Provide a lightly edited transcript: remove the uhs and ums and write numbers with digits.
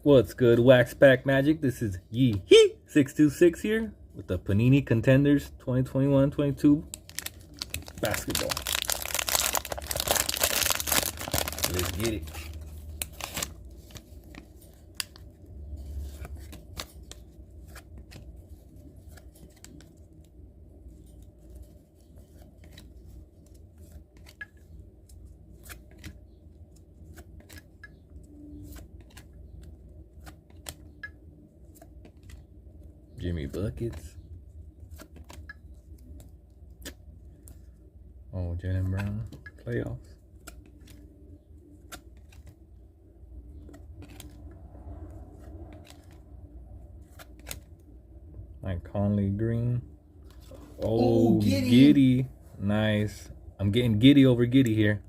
What's good, Wax Pack Magic? This is Yee626 here with the Panini Contenders 2021-22 basketball. Let's get it. Jimmy Buckets. Oh, Jaylen Brown playoffs. Mike Conley green. Oh, Giddy. Nice. I'm getting Giddy over Giddy here.